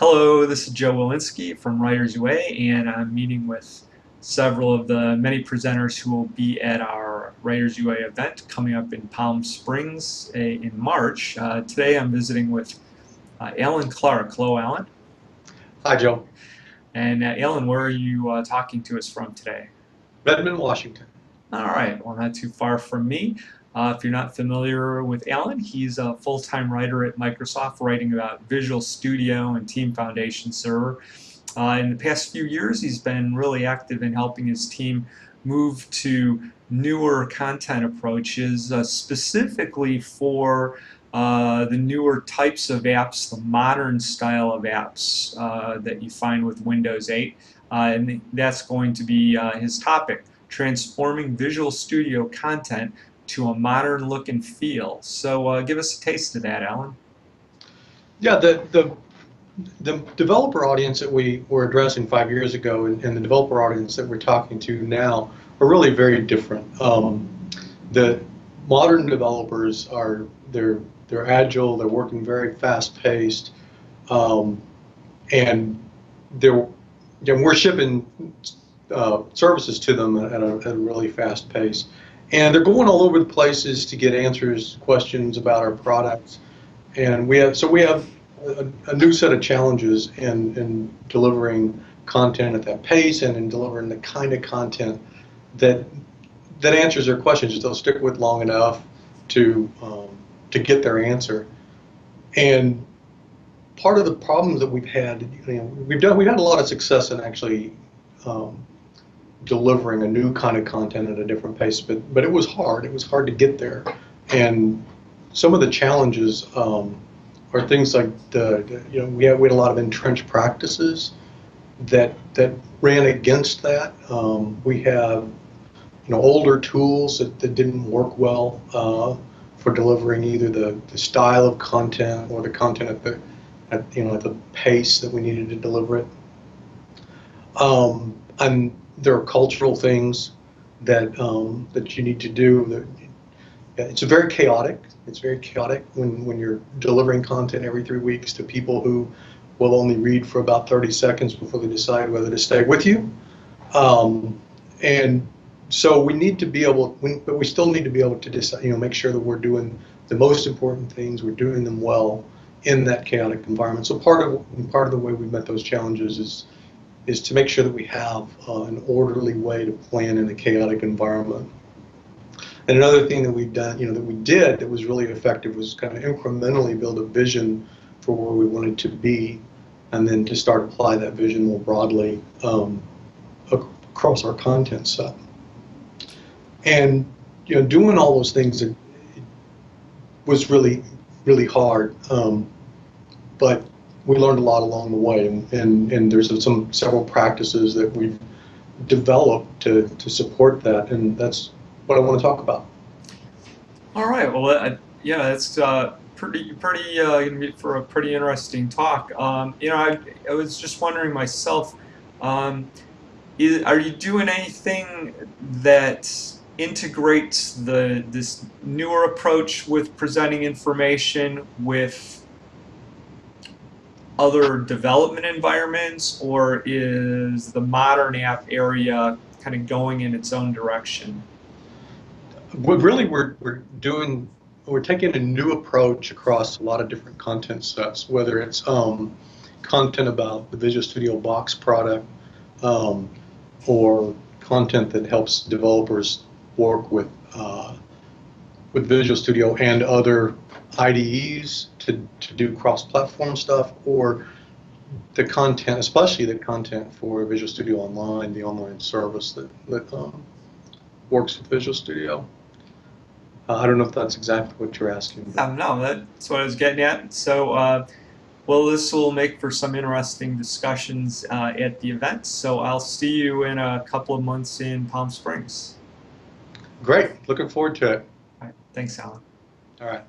Hello, this is Joe Walensky from WritersUA, and I'm meeting with several of the many presenters who will be at our WritersUA event coming up in Palm Springs in March. Today I'm visiting with Alan Clark. Hello, Alan. Hi, Joe. And Alan, where are you talking to us from today? Redmond, Washington. All right, well, not too far from me. If you're not familiar with Alan, he's a full-time writer at Microsoft, writing about Visual Studio and Team Foundation Server. In the past few years, he's been really active in helping his team move to newer content approaches, specifically for the newer types of apps, the modern style of apps that you find with Windows 8. And that's going to be his topic: transforming Visual Studio content to a modern look and feel. So give us a taste of that, Alan. Yeah, the developer audience that we were addressing 5 years ago and the developer audience that we're talking to now are really very different. The modern developers they're agile, they're working very fast paced, and they're we're shipping services to them at a really fast pace. And they're going all over the places to get answers, questions about our products. And we have a new set of challenges in delivering content at that pace and in delivering the kind of content that answers their questions that they'll stick with long enough to get their answer. And part of the problems that we've had, we've had a lot of success in actually delivering a new kind of content at a different pace, but it was hard. It was hard to get there, and some of the challenges are things like we had a lot of entrenched practices that ran against that. We have older tools that didn't work well for delivering either the style of content or the content at the pace that we needed to deliver it. And there are cultural things that you need to do. It's very chaotic. It's very chaotic when you're delivering content every 3 weeks to people who will only read for about 30 seconds before they decide whether to stay with you. And so we need to be able, but we still need to be able to decide, make sure that we're doing the most important things, we're doing them well in that chaotic environment. So part of the way we've met those challenges is to make sure that we have an orderly way to plan in a chaotic environment. And another thing that we've done, that was really effective was kind of incrementally build a vision for where we wanted to be, and then to start apply that vision more broadly across our content set. And doing all those things was really, really hard, but we learned a lot along the way, and there's several practices that we've developed to support that, and that's what I want to talk about. All right. Well, yeah, that's pretty going to be for a pretty interesting talk. I was just wondering myself, are you doing anything that integrates this newer approach with presenting information with other development environments, or is the modern app area kind of going in its own direction? Really, we're taking a new approach across a lot of different content sets, whether it's content about the Visual Studio Box product, or content that helps developers work with Visual Studio and other IDEs to do cross-platform stuff, or the content, especially the content for Visual Studio Online, the online service that works with Visual Studio. I don't know if that's exactly what you're asking. No, that's what I was getting at. So, well, this will make for some interesting discussions at the event. So I'll see you in a couple of months in Palm Springs. Great. Looking forward to it. All right. Thanks, Alan. All right.